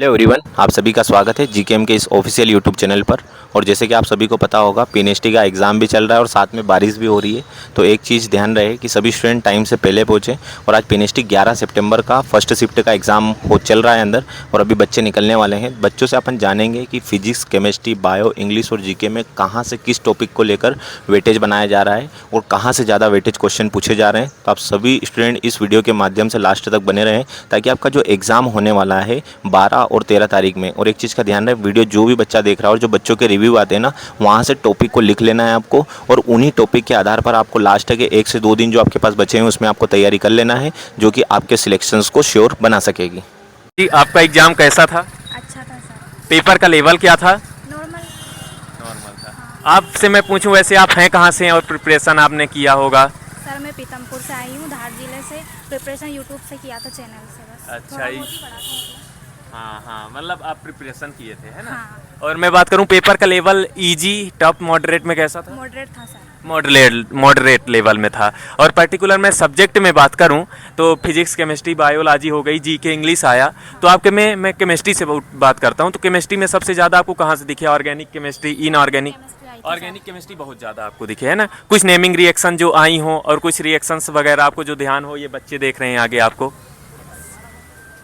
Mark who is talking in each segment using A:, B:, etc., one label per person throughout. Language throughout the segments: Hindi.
A: हेलो एवरीवन, आप सभी का स्वागत है जीकेएम के इस ऑफिशियल यूट्यूब चैनल पर। और जैसे कि आप सभी को पता होगा, पीएनएसटी का एग्ज़ाम भी चल रहा है और साथ में बारिश भी हो रही है। तो एक चीज़ ध्यान रहे कि सभी स्टूडेंट टाइम से पहले पहुँचें। और आज पीएनएसटी 11 सितंबर का फर्स्ट शिफ्ट का एग्ज़ाम हो चल रहा है अंदर, और अभी बच्चे निकलने वाले हैं। बच्चों से अपन जानेंगे कि फिजिक्स, केमिस्ट्री, बायो, इंग्लिश और जीके में कहाँ से किस टॉपिक को लेकर वेटेज बनाया जा रहा है और कहाँ से ज़्यादा वेटेज क्वेश्चन पूछे जा रहे हैं। तो आप सभी स्टूडेंट इस वीडियो के माध्यम से लास्ट तक बने रहें, ताकि आपका जो एग्ज़ाम होने वाला है 12 और 13 तारीख में। और एक चीज़ का ध्यान रहे, वीडियो जो भी बच्चा देख रहा है और जो बच्चों के रिव्यू आते हैं ना, वहाँ से टॉपिक को लिख लेना है आपको, और उन्हीं टॉपिक के आधार पर आपको लास्ट के 1 से 2 दिन जो आपके पास बचे हैं उसमें आपको तैयारी कर लेना है, जो कि आपके सिलेक्शंस को श्योर बना सकेगी।
B: जी, आपका एग्जाम कैसा था?
C: अच्छा था सर।
B: पेपर का लेवल क्या था?
C: नॉर्मल।
B: नॉर्मल था। आपसे मैं पूछूं, वैसे आप हैं कहाँ से हैं और प्रिपरेशन आपने किया होगा?
C: सर मैं पीतमपुर से आई हूँ, धार जिले से। प्रिपरेशन यूट्यूब से किया था, चैनल से बस।
B: अच्छा
C: थोड़ा
B: ही।
C: बहुत ही पढ़ा था मतलब।
B: हाँ, मतलब आप प्रिपरेशन किए थे, है ना?
C: हाँ।
B: और मैं बात करूं, पेपर का लेवल इजी, टफ, मॉडरेट में कैसा था?
C: मॉडरेट था सर।
B: मॉडरेट लेवल में था। और पर्टिकुलर मैं सब्जेक्ट में बात करूं तो फिजिक्स, केमिस्ट्री, बायोलॉजी हो गई, जीके, इंग्लिश आया। तो आपके में मैं केमिस्ट्री से बात करता हूं। तो केमिस्ट्री में सबसे ज़्यादा आपको कहाँ से दिखे? Organic chemistry, inorganic?
C: Chemistry I थी
B: ऑर्गेनिक केमिस्ट्री बहुत ज़्यादा आपको दिखे, है ना? कुछ नेमिंग रिएक्शन जो आई हो और कुछ रिएक्शंस वगैरह आपको जो ध्यान हो, ये बच्चे देख रहे हैं आगे आपको।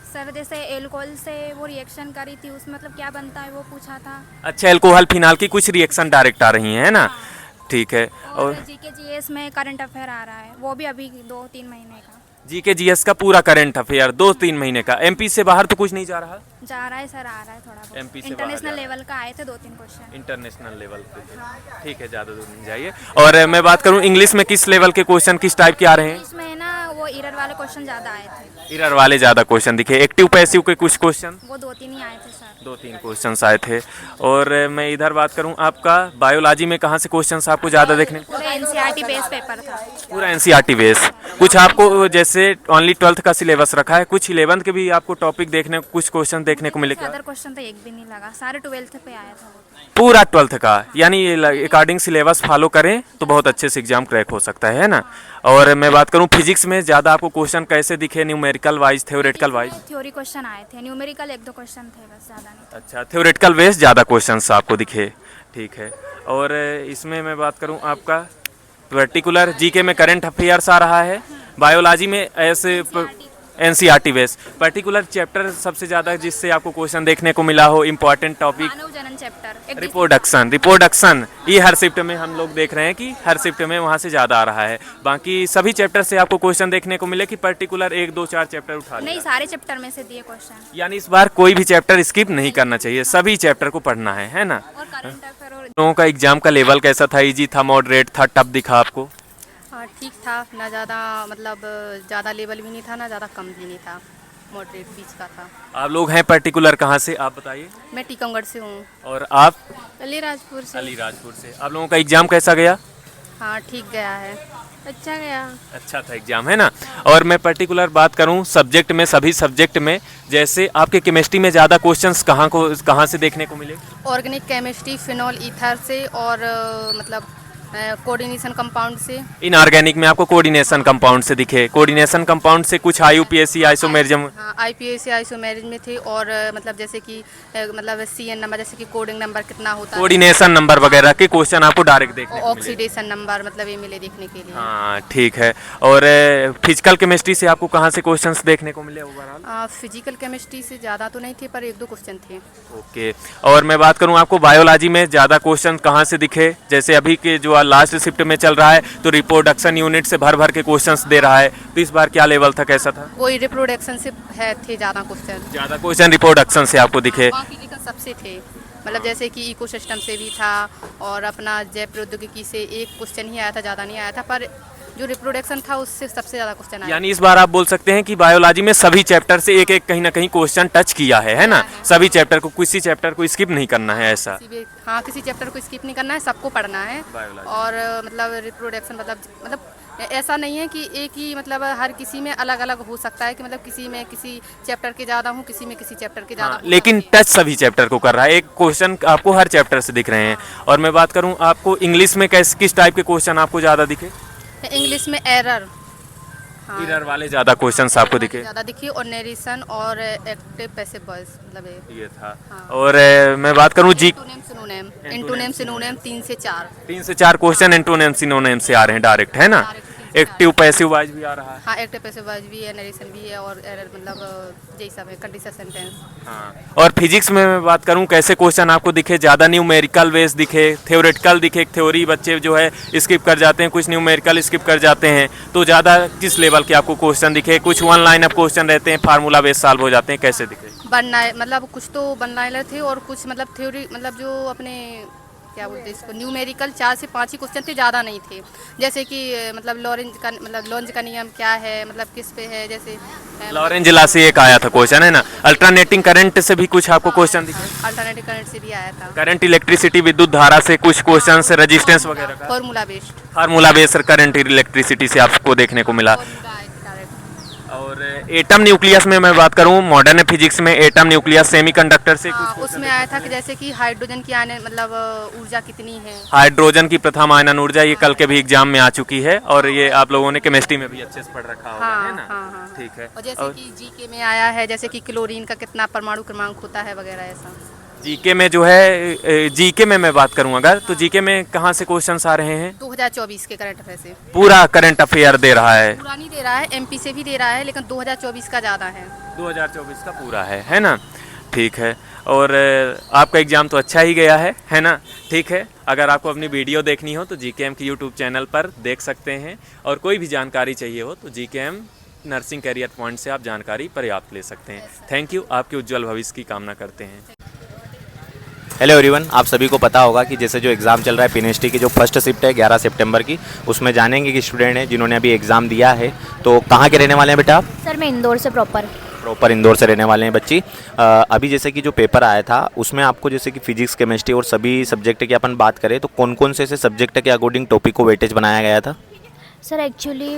C: सर। जैसे एल्कोहल से वो रिएक्शन करी थी, उसमें मतलब क्या बनता है वो पूछा था।
B: अच्छा, एल्कोहल फिनाल की कुछ रिएक्शन डायरेक्ट आ रही हैं, है ना? ठीक है।
C: और
B: और
C: जीके जीएस में करंट अफेयर आ रहा है, वो भी अभी 2-3 महीने का
B: जीके जीएस का पूरा करंट अफेयर 2-3 महीने का। एमपी से बाहर तो कुछ नहीं जा रहा?
C: जा रहा है सर, आ रहा है थोड़ा बहुत।
B: MP से बाहर जा
C: इंटरनेशनल
B: रहा है।
C: लेवल का आए थे 2-3 क्वेश्चन।
B: इंटरनेशनल लेवल पे थे। ठीक है, ज़्यादा दूर नहीं जाइए। और मैं बात करूं, इंग्लिश में किस लेवल के क्वेश्चन, किस टाइप के आ रहे हैं?
C: इसमें है ना, वो एरर वाले क्वेश्चन ज़्यादा आए थे।
B: एरर वाले ज़्यादा क्वेश्चन दिखे। एक्टिव पैसिव के कुछ क्वेश्चन?
C: वो 2-3 ही आए थे सर।
B: 2-3 क्वेश्चंस आए थे। और मैं इधर बात करूं, आपका बायोलॉजी में कहाँ से क्वेश्चंस आपको ज़्यादा देखने?
C: पूरा एनसीईआरटी बेस पेपर था।
B: पूरा एनसीईआरटी बेस। कुछ आपको जैसे ओनली 12th का सिलेबस रखा है, कुछ 11th के भी आपको टॉपिक देखने, कुछ क्वेश्चन देखने को मिले क्या?
C: अदर क्वेश्चन तो एक भी नहीं लगा, सारे 12th पे आया था वो।
B: पूरा 12th का, यानी अकॉर्डिंग सिलेबस फॉलो करें तो बहुत अच्छे से एग्जाम क्रैक हो सकता है ना? और मैं बात करूं, फिजिक्स में ज़्यादा आपको क्वेश्चन कैसे दिखे? Numerical wise, theoretical wise?
C: Theory question आए थे, न्यूमेरिकल 1-2 क्वेश्चन थे बस, ज़्यादा नहीं।
B: अच्छा, थ्योरेटिकल बेस ज़्यादा क्वेश्चंस आपको दिखे। ठीक है। और इसमें मैं बात करूं, आपका पर्टिकुलर जीके में करंट अफेयर्स आ रहा है, बायोलॉजी में ऐसे एनसीईआरटी बेस। पर्टिकुलर चैप्टर सबसे ज़्यादा जिससे आपको क्वेश्चन देखने को मिला हो, इम्पॉर्टेंट टॉपिक?
C: मानव जनन चैप्टर।
B: रिप्रोडक्शन ये हर शिफ्ट में हम लोग देख रहे हैं कि हर शिफ्ट में वहाँ से ज़्यादा आ रहा है। बाकी सभी चैप्टर से आपको क्वेश्चन देखने को मिले कि पर्टिकुलर 1-2-4 चैप्टर उठा लिया?
C: नहीं, सारे चैप्टर में से दिए क्वेश्चन।
B: यानी इस बार कोई भी चैप्टर स्किप नहीं करना चाहिए, सभी चैप्टर को पढ़ना है ना?
C: और करंट अफेयर और
B: लोगों का एग्जाम का लेवल कैसा था? इजी था, मॉडरेट था, टफ दिखा आपको?
D: ठीक था ना, ज़्यादा मतलब ज़्यादा लेवल भी नहीं था ना ज़्यादा कम भी नहीं था, मॉडरेट बीच का था।
B: आप लोग हैं पर्टिकुलर कहाँ से, आप बताइए?
D: मैं टीकमगढ़ से हूँ।
B: और आप?
D: अलीराजपुर से।
B: अलीराजपुर से। आप लोगों का एग्जाम कैसा गया?
D: हाँ, ठीक गया है। अच्छा गया।
B: अच्छा था एग्जाम, है ना? और मैं पर्टिकुलर बात करूं सब्जेक्ट में, सभी सब्जेक्ट में, जैसे आपके केमिस्ट्री में ज़्यादा क्वेश्चंस कहाँ से देखने को मिले?
D: ऑर्गेनिक केमिस्ट्री, फिनॉल ईथर से, और मतलब कोऑर्डिनेशन कंपाउंड से।
B: इनऑर्गेनिक में आपको कोऑर्डिनेशन कंपाउंड से दिखे। कोऑर्डिनेशन कंपाउंड से कुछ आईयूपीएसी, आइसोमेरिज्म?
D: हाँ, आईपीएसी, आइसोमेरिज में थे। और मतलब जैसे कि मतलब सीएन नंबर, जैसे कि कोडिंग नंबर कितना होता है,
B: कोऑर्डिनेशन नंबर वगैरह के क्वेश्चन आपको डायरेक्ट देखने को मिले।
D: ऑक्सीडेशन नंबर, मतलब ये मिले देखने के लिए।
B: हाँ, ठीक है। और फिजिकल केमिस्ट्री से आपको कहाँ से क्वेश्चंस देखने को मिले ओवरऑल?
D: फिजिकल केमिस्ट्री से ज़्यादा तो नहीं थे, पर 1-2 क्वेश्चन थे।
B: ओके। और मैं बात करूं, आपको बायोलॉजी में ज़्यादा क्वेश्चन कहाँ से दिखे? जैसे अभी के जो लास्ट शिफ्ट में चल रहा है तो रिप्रोडक्शन यूनिट से भर भर के क्वेश्चंस दे रहा है, तो इस बार क्या लेवल था, कैसा था?
D: वही रिप्रोडक्शन से थे ज़्यादा क्वेश्चन।
B: ज़्यादा क्वेश्चन रिप्रोडक्शन से आपको दिखे?
D: बाकी लेकिन सबसे थे, मतलब जैसे कि इकोसिस्टम से भी था, और अपना जैव प्रौद्योगिकी से एक क्वेश्चन ही आया था, ज़्यादा नहीं आया था, पर जो रिप्रोडक्शन था उससे सबसे ज़्यादा क्वेश्चन आया।
B: यानी इस बार आप बोल सकते हैं कि बायोलॉजी में सभी चैप्टर से एक एक कहीं ना कहीं क्वेश्चन टच किया है ना? सभी चैप्टर को, किसी चैप्टर को स्किप नहीं करना है, ऐसा?
D: हाँ, किसी चैप्टर को स्किप नहीं करना है, सबको पढ़ना है।
B: बायोलॉजी।
D: और मतलब रिप्रोडक्शन मतलब ऐसा नहीं है कि एक ही, मतलब हर किसी में अलग अलग हो सकता है, कि मतलब किसी में किसी चैप्टर के ज़्यादा हूँ, किसी में किसी चैप्टर के ज़्यादा हूँ।
B: लेकिन टच सभी चैप्टर को कर रहा है, एक क्वेश्चन आपको हर चैप्टर से दिख रहे हैं। और मैं बात करूं, आपको इंग्लिश में किस टाइप के क्वेश्चन आपको ज़्यादा दिखे?
D: इंग्लिश में एरर, हाँ
B: इरर वाले ज़्यादा क्वेश्चंस आपको दिखे?
D: ज़्यादा दिखी, और नरेशन और एक्टिव पैसिव वॉइस मतलब
B: ये था।
D: हाँ।
B: और मैं बात करूँ जी,
D: इंटोनेम सिनोनेम 3 से 4।
B: 3 से 4 क्वेश्चन एंटोनेम सिनोनेम से आ रहे हैं डायरेक्ट, है ना?
D: Direct 3 से 4
B: एक्टिव पैसिव वॉइस भी आ रहा है।
D: हाँ, एक्टिव पैसिव वॉइस भी है, नरेशन भी है, और एरर मतलब यही सब है, कंडीशनल सेंटेंस।
B: हाँ। और फिजिक्स में मैं बात करूं, कैसे क्वेश्चन आपको दिखे? ज़्यादा न्यूमेरिकल बेस दिखे, थ्योरेटिकल दिखे? थ्योरी बच्चे जो है स्किप कर जाते हैं, कुछ न्यूमेरिकल स्किप कर जाते हैं, तो ज़्यादा किस लेवल के आपको क्वेश्चन दिखे? कुछ वन लाइन अप क्वेश्चन रहते हैं, फार्मूला बेस सॉल्व हो जाते हैं, कैसे दिखे?
D: बनना मतलब कुछ तो बनलाइनर थे, और कुछ मतलब थ्योरी मतलब जो अपने क्या बोलते हैं इसको, न्यूमेरिकल 4 से 5 ही क्वेश्चन थे, ज़्यादा नहीं थे। जैसे कि मतलब लॉरेंज का नियम क्या है, मतलब किस पे है, जैसे
B: लॉरेंज लॉ से एक आया था क्वेश्चन, है ना? अल्टरनेटिंग करंट से भी कुछ आपको क्वेश्चन दिखे?
D: अल्टरनेटिव करंट से भी आया था,
B: करंट इलेक्ट्रिसिटी विद्युत धारा से कुछ क्वेश्चन, रेजिस्टेंस वगैरह का
D: formula based.
B: Formula base current electricity से आपको देखने को मिला। और एटम न्यूक्लियस में मैं बात करूं, मॉडर्न फिजिक्स में एटम न्यूक्लियस सेमीकंडक्टर से
D: हाँ,
B: कुछ
D: उसमें आया था कि जैसे कि हाइड्रोजन की आने मतलब ऊर्जा कितनी है।
B: हाइड्रोजन की प्रथम आयनन ऊर्जा, ये कल के भी एग्जाम में आ चुकी है, और ये आप लोगों ने केमिस्ट्री में भी अच्छे से पढ़ रखा होगा,
D: हाँ,
B: है ना?
D: हाँ, हाँ।
B: ठीक है।
D: और जैसे कि जीके में आया है, जैसे कि क्लोरीन का कितना परमाणु क्रमांक होता है वगैरह ऐसा।
B: जीके में जो है, जीके में मैं बात करूं अगर, तो जीके में कहाँ से क्वेश्चंस आ रहे हैं?
D: 2024 के करंट अफेयर से।
B: पूरा करंट अफेयर दे रहा है?
D: पूरा नहीं दे रहा है, एमपी से भी दे रहा है, लेकिन 2024 का ज़्यादा है।
B: 2024 का पूरा है ना? ठीक है। और आपका एग्ज़ाम तो अच्छा ही गया है ना? ठीक है। अगर आपको अपनी वीडियो देखनी हो तो जीकेएम के यूट्यूब चैनल पर देख सकते हैं, और कोई भी जानकारी चाहिए हो तो जीकेएम नर्सिंग करियर पॉइंट से आप जानकारी पर्याप्त ले सकते हैं। थैंक यू, आपके उज्जवल भविष्य की कामना करते हैं।
A: हेलो एवरीवन, आप सभी को पता होगा कि जैसे जो एग्ज़ाम चल रहा है पीएनएसटी की जो फर्स्ट शिफ्ट है 11 सितंबर की, उसमें जानेंगे कि स्टूडेंट हैं जिन्होंने अभी एग्ज़ाम दिया है। तो कहाँ के रहने वाले हैं बेटा आप?
C: सर मैं इंदौर से
A: प्रॉपर इंदौर से रहने वाले हैं बच्ची। अभी जैसे कि जो पेपर आया था उसमें आपको जैसे कि फिजिक्स, केमिस्ट्री और सभी सब्जेक्ट की अपन बात करें तो कौन कौन से ऐसे सब्जेक्ट के अकॉर्डिंग टॉपिक को वेटेज बनाया गया था?
E: सर एक्चुअली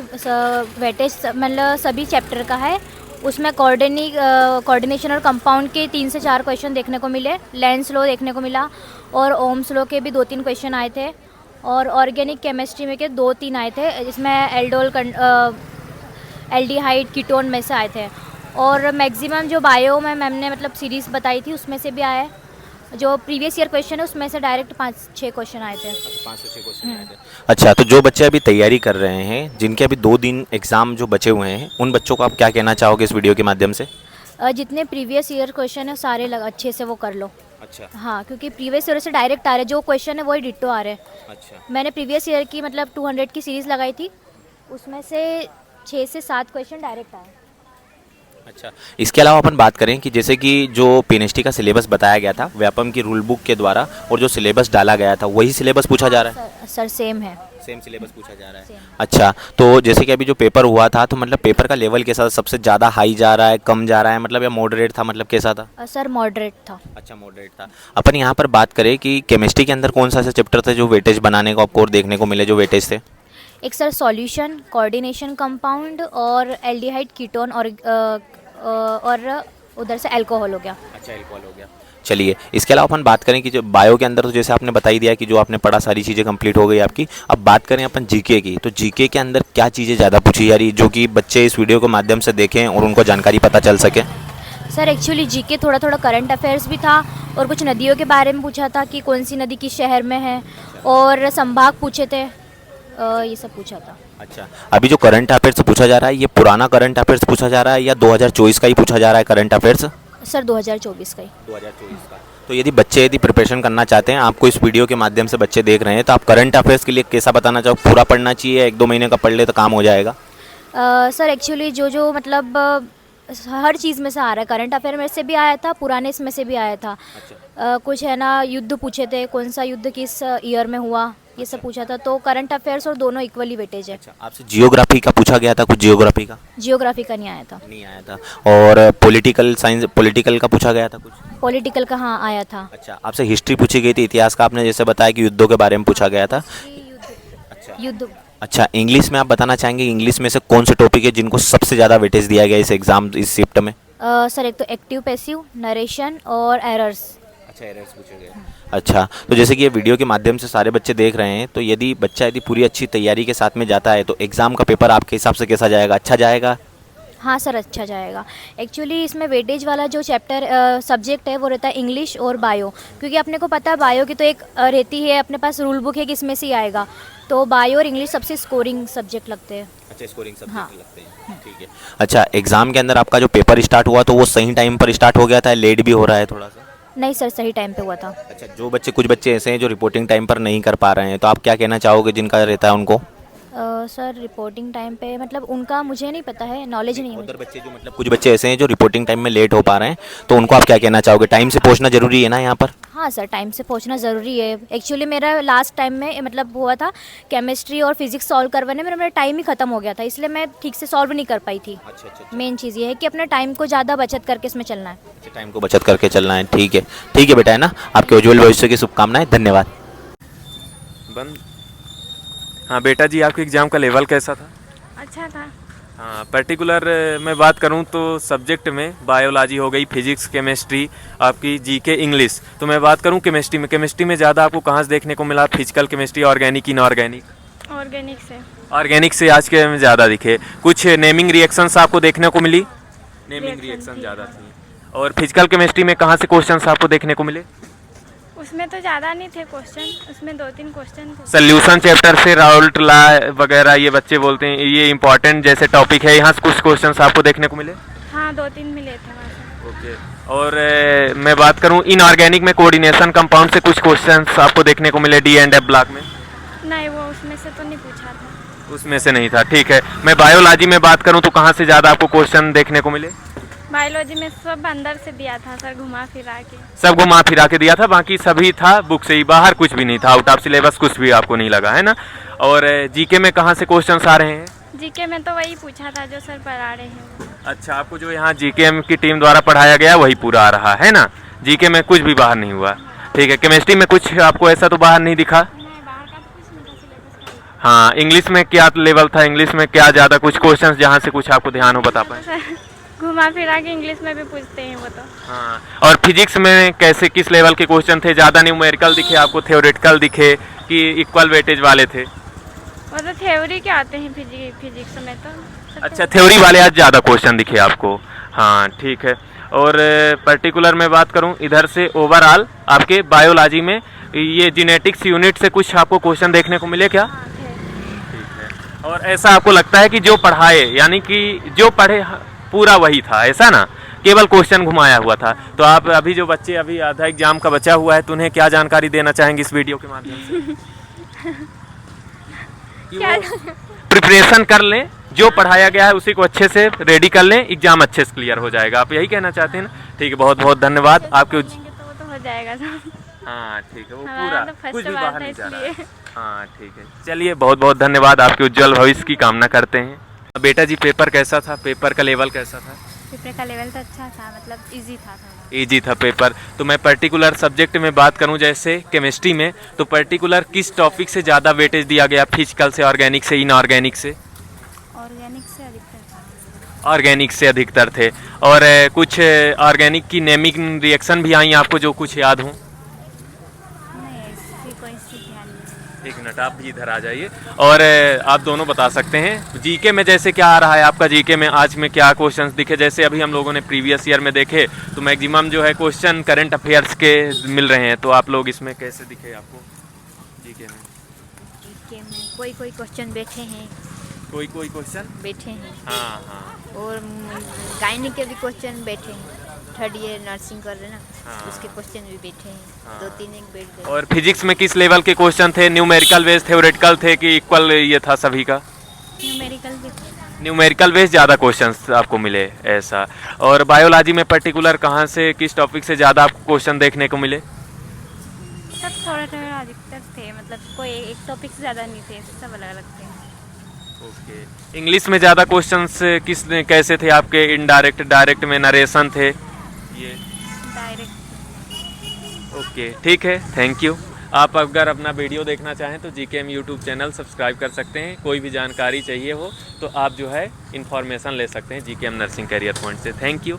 E: वेटेज मतलब सभी चैप्टर का है, उसमें कोऑर्डिनेशन और कंपाउंड के 3 से 4 क्वेश्चन देखने को मिले, लेंस लॉ देखने को मिला, और ओम्स लॉ के भी 2-3 क्वेश्चन आए थे, और ऑर्गेनिक केमिस्ट्री में के 2-3 आए थे, जिसमें एल्डिहाइड कीटोन में से आए थे, और मैक्सिमम जो बायो में मैम ने मतलब सीरीज़ बताई थी उसमें से भी आया है। जो प्रीवियस ईयर क्वेश्चन है उसमें से डायरेक्ट 5-6 क्वेश्चन आए थे।
A: 5 से 6 क्वेश्चन आए थे। अच्छा, तो जो बच्चे अभी तैयारी कर रहे हैं, जिनके अभी 2 दिन एग्ज़ाम जो बचे हुए हैं, उन बच्चों को आप क्या कहना चाहोगे इस वीडियो के माध्यम से?
E: जितने प्रीवियस ईयर क्वेश्चन है सारे अच्छे से वो कर लो।
A: अच्छा।
E: हाँ, क्योंकि प्रीवियस ईयर से डायरेक्ट आ रहे, जो क्वेश्चन है वही डिट्टो आ रहे हैं।
A: अच्छा।
E: मैंने प्रीवियस ईयर की मतलब 200 की सीरीज़ लगाई थी, उसमें से 6 से 7 क्वेश्चन डायरेक्ट आए।
A: अच्छा, इसके अलावा अपन बात करें कि जैसे कि जो पीएनएसटी का सिलेबस बताया गया था व्यापम की रूल बुक के द्वारा, और जो सिलेबस डाला गया था वही सिलेबस पूछा जा रहा है?
E: सर सेम है।
A: सेम सिलेबस पूछा जा रहा है। अच्छा, तो जैसे कि अभी जो पेपर हुआ था तो मतलब पेपर का लेवल कैसा, सबसे ज़्यादा हाई जा रहा है, कम जा रहा है, मतलब या मॉडरेट था, मतलब कैसा था?
E: सर मॉडरेट था।
A: अच्छा, मॉडरेट था। अपन यहाँ पर बात करें कि केमिस्ट्री के अंदर कौन सा ऐसा चैप्टर था जो वेटेज बनाने को आपको और देखने को मिले, जो वेटेज थे?
E: एक सर सॉल्यूशन, कोऑर्डिनेशन कंपाउंड, और एल्डिहाइड कीटोन, और उधर से अल्कोहल हो गया।
A: अच्छा, अल्कोहल हो गया। चलिए, इसके अलावा अपन बात करें कि जो बायो के अंदर तो जैसे आपने बता ही दिया कि जो आपने पढ़ा सारी चीज़ें कंप्लीट हो गई आपकी। अब बात करें अपन जीके की, तो जीके के अंदर क्या चीज़ें ज़्यादा पूछी जा रही जो कि बच्चे इस वीडियो के माध्यम से देखें और उनको जानकारी पता चल सके?
E: सर एक्चुअली जीके थोड़ा थोड़ा करंट अफेयर्स भी था, और कुछ नदियों के बारे में पूछा था कि कौन सी नदी किस शहर में है, और संभाग पूछे थे, ये सब पूछा था।
A: अच्छा, अभी जो करंट अफेयर्स पूछा जा रहा है ये पुराना करंट अफेयर्स पूछा जा रहा है या 2024 का ही पूछा जा रहा है करंट अफेयर्स?
E: सर 2024 का ही।
A: 2024 का। तो यदि बच्चे यदि प्रिपरेशन करना चाहते हैं, आपको इस वीडियो के माध्यम से बच्चे देख रहे हैं, तो आप करंट अफेयर्स के लिए कैसा बताना चाहो? पूरा पढ़ना चाहिए, 1-2 महीने का पढ़ ले तो काम हो जाएगा?
E: सर एक्चुअली जो मतलब हर चीज़ में से आ रहा है, करंट अफेयर में से भी आया था, पुराने इसमें से भी आया था।
A: अच्छा।
E: कुछ है ना, युद्ध पूछे थे, कौन सा युद्ध किस ईयर में हुआ, ये सब पूछा था। तो करंट अफेयर्स और दोनों इक्वली वेटेज है।
A: अच्छा, आपसे जियोग्राफी का पूछा गया था? कुछ जियोग्राफी का?
E: जियोग्राफी का नहीं आया था।
A: नहीं आया था। और पॉलिटिकल साइंस, पॉलिटिकल का पूछा गया था कुछ?
E: पॉलिटिकल का हाँ आया था।
A: अच्छा, आपसे हिस्ट्री पूछी गई थी, इतिहास का आपने जैसे बताया कि युद्धों के बारे में पूछा गया था। अच्छा।
E: युद्ध।
A: अच्छा, इंग्लिश में आप बताना चाहेंगे इंग्लिश में से कौन से टॉपिक है जिनको सबसे ज़्यादा वेटेज दिया गया इस एग्जाम, इस शिफ्ट में?
E: सर एक तो एक्टिव पैसिव, नरेशन और एरर्स।
A: अच्छा, एरर्स पूछे गए। अच्छा, तो जैसे कि ये वीडियो के माध्यम से सारे बच्चे देख रहे हैं, तो यदि पूरी अच्छी तैयारी के साथ में जाता है तो एग्ज़ाम का पेपर आपके हिसाब से कैसा जाएगा? अच्छा जाएगा?
E: हाँ सर, अच्छा जाएगा। एक्चुअली इसमें वेटेज वाला जो चैप्टर सब्जेक्ट है वो रहता है इंग्लिश और बायो, क्योंकि अपने को पता है बायो की तो एक रहती है अपने पास रूल बुक है कि इसमें से ही आएगा, तो बायो और इंग्लिश सबसे स्कोरिंग सब्जेक्ट लगते हैं।
A: अच्छा, स्कोरिंग सब्जेक्ट
E: हाँ।
A: लगते हैं, ठीक है। अच्छा, एग्ज़ाम के अंदर आपका जो पेपर स्टार्ट हुआ तो वो सही टाइम पर स्टार्ट हो गया था, लेट भी हो रहा है थोड़ा सा?
E: नहीं सर, सही टाइम पे हुआ था।
A: अच्छा, कुछ बच्चे ऐसे हैं जो रिपोर्टिंग टाइम पर नहीं कर पा रहे हैं, तो आप क्या कहना चाहोगे जिनका रहता है उनको?
E: सर रिपोर्टिंग टाइम पे मतलब उनका मुझे नहीं पता है, नॉलेज नहीं है मुझे।
A: उधर बच्चे जो कुछ बच्चे ऐसे हैं जो रिपोर्टिंग टाइम में लेट हो पा रहे हैं, तो उनको आप क्या कहना चाहोगे? टाइम से पहुंचना जरूरी है ना यहाँ पर?
E: हाँ सर, टाइम से पहुंचना ज़रूरी है। एक्चुअली मेरा लास्ट टाइम में मतलब हुआ था केमिस्ट्री और फिजिक्स सॉल्व करवाने में मेरा टाइम ही ख़त्म हो गया था, इसलिए मैं ठीक से सॉल्व नहीं कर पाई थी।
A: अच्छा,
E: मेन चीज़ ये है कि अपने टाइम को ज़्यादा बचत करके इसमें चलना है।
A: टाइम को बचत करके चलना है, ठीक है बेटा, है ना? आपके उज्जवल भविष्य की शुभकामनाएं, धन्यवाद।
B: बंद। हाँ बेटा जी, आपके एग्ज़ाम का लेवल कैसा था?
C: अच्छा था।
B: हाँ, पर्टिकुलर मैं बात करूँ तो सब्जेक्ट में बायोलॉजी हो गई, फिजिक्स, केमिस्ट्री, आपकी जीके, इंग्लिश। तो मैं बात करूँ केमिस्ट्री में ज़्यादा आपको कहाँ से देखने को मिला? Physical chemistry, organic, inorganic?
C: Organic से।
B: ऑर्गेनिक से आज के में ज़्यादा दिखे। कुछ नेमिंग रिएक्शंस आपको देखने को मिली? नेमिंग रिएक्शन ज़्यादा थी। और फिजिकल केमिस्ट्री में कहाँ से क्वेश्चंस आपको देखने को मिले?
C: उसमें तो ज़्यादा नहीं थे क्वेश्चन, उसमें 2-3 क्वेश्चन थे।
B: सोल्यूशन चैप्टर से राउल्ट ला वगैरह ये बच्चे बोलते हैं ये इंपॉर्टेंट जैसे टॉपिक है, यहाँ से कुछ क्वेश्चंस आपको देखने को मिले?
C: हाँ, 2-3 मिले थे वहाँ से।
B: ओके। और मैं बात करूँ इनऑर्गेनिक में कोऑर्डिनेशन कंपाउंड से कुछ क्वेश्चंस आपको देखने को मिले D&F ब्लॉक में?
C: नहीं, वो उसमें से तो नहीं पूछा था।
B: उसमें से नहीं था, ठीक है। मैं बायोलॉजी में बात करूँ तो कहाँ से ज़्यादा आपको क्वेश्चन देखने को मिले?
C: बायोलॉजी में सब अंदर से दिया था सर, घुमा फिरा के।
B: सब घुमा फिरा के दिया था, बाकी सभी था बुक से ही, बाहर कुछ भी नहीं था, आउट ऑफ सिलेबस कुछ भी आपको नहीं लगा, है ना? और जीके में कहाँ से क्वेश्चंस आ रहे हैं?
C: जीके में तो वही पूछा था जो सर पढ़ा रहे हैं।
B: अच्छा, आपको जो यहाँ जीकेएम की टीम द्वारा पढ़ाया गया वही पूरा आ रहा है ना? जीके में कुछ भी बाहर नहीं हुआ, ठीक है। केमिस्ट्री में कुछ आपको ऐसा तो बाहर नहीं दिखा?
C: नहीं, बाहर का तो कुछ नहीं था, सिलेबस का।
B: हाँ, इंग्लिश में क्या लेवल था? इंग्लिश में क्या ज़्यादा कुछ क्वेश्चंस जहाँ से कुछ आपको ध्यान हो बता पाए?
C: सर घुमा फिरा के इंग्लिश में भी पूछते हैं वो तो।
B: हाँ, और फिजिक्स में कैसे किस लेवल के क्वेश्चन थे? ज़्यादा न्यूमेरिकल दिखे आपको, थ्योरेटिकल दिखे कि इक्वल वेटेज वाले थे?
C: वो तो थ्योरी के आते हैं फिजिक्स में तो।
B: अच्छा, थ्योरी वाले आज ज़्यादा क्वेश्चन दिखे आपको, हाँ ठीक है। और पर्टिकुलर मैं बात करूँ इधर से ओवरऑल आपके बायोलॉजी में ये जेनेटिक्स यूनिट से कुछ आपको क्वेश्चन देखने को मिले क्या?
C: हाँ, थे।
B: और ऐसा आपको लगता है कि जो पढ़ाए यानी कि जो पढ़े पूरा वही था, ऐसा ना केवल क्वेश्चन घुमाया हुआ था? तो आप अभी जो बच्चे अभी आधा एग्जाम का बचा हुआ है तो उन्हें क्या जानकारी देना चाहेंगे इस वीडियो के माध्यम से? प्रिपरेशन कर लें, जो पढ़ाया गया है उसी को अच्छे से रेडी कर लें, एग्जाम अच्छे से क्लियर हो जाएगा, आप यही कहना चाहते हैं ना? ठीक है, बहुत बहुत धन्यवाद आपके
C: तो वो तो हो जाएगा सब।
B: हाँ ठीक है, वो
C: हमारा
B: पूरा
C: तो फर्स्ट
B: कुछ भी
C: बार
B: बाहर
C: था
B: नहीं जा रहा है।
C: इसलिए।
B: हाँ ठीक है, चलिए बहुत बहुत धन्यवाद, आपके उज्जवल भविष्य की कामना करते हैं। बेटा जी, पेपर कैसा था? पेपर का लेवल कैसा था?
C: पेपर का लेवल तो अच्छा था, मतलब इजी था थोड़ा।
B: इजी था पेपर। तो मैं पर्टिकुलर सब्जेक्ट में बात करूं जैसे केमिस्ट्री में, तो पर्टिकुलर किस टॉपिक से ज़्यादा वेटेज दिया गया? फिजिकल से, ऑर्गेनिक से, इनऑर्गेनिक से?
C: ऑर्गेनिक से अधिकतर था।
B: ऑर्गेनिक से अधिकतर थे। और कुछ ऑर्गेनिक की नेमिंग रिएक्शन भी आई आपको जो कुछ याद हो?
C: नहीं, ऐसी कोई सी ध्यान नहीं।
B: एक मिनट, आप भी इधर आ जाइए और आप दोनों बता सकते हैं जीके में जैसे क्या आ रहा है आपका? जीके में आज में क्या क्वेश्चंस दिखे? जैसे अभी हम लोगों ने प्रीवियस ईयर में देखे तो मैक्सिमम जो है क्वेश्चन करंट अफेयर्स के मिल रहे हैं, तो आप लोग इसमें कैसे दिखे आपको जीके में?
E: जीके में कोई कोई क्वेश्चन बैठे हैं,
B: कोई कोई क्वेश्चन
E: बैठे हैं
B: हाँ हाँ
E: और गायनी के भी क्वेश्चन बैठे हैं, थर्ड ईयर नर्सिंग कर रहे ना,
B: हाँ।
E: उसके क्वेश्चन भी बैठे हैं,
B: हाँ।
E: 2-3 एक बैठ गए।
B: और फिजिक्स में किस लेवल के क्वेश्चन थे? न्यूमेरिकल बेस, थ्योरेटिकल थे कि इक्वल ये था सभी का?
C: न्यूमेरिकल भी थे।
B: न्यूमेरिकल बेस ज़्यादा क्वेश्चंस आपको मिले, ऐसा। और बायोलॉजी में पर्टिकुलर कहाँ से किस टॉपिक से ज़्यादा आपको क्वेश्चन देखने को मिले?
C: सब थोड़ा थोड़ा अधिकतर थे, मतलब कोई एक टॉपिक से ज़्यादा नहीं थे, सब अलग अलग थे।
B: ओके। इंग्लिश में ज़्यादा क्वेश्चंस किस कैसे थे आपके? इनडायरेक्ट, डायरेक्ट में नरेशन थे ये?
C: डायरेक्ट।
B: ओके ठीक है, थैंक यू। आप अगर अपना वीडियो देखना चाहें तो जीकेएम यूट्यूब चैनल सब्सक्राइब कर सकते हैं। कोई भी जानकारी चाहिए हो तो आप जो है इन्फॉर्मेशन ले सकते हैं जीकेएम नर्सिंग कैरियर पॉइंट से। Thank you.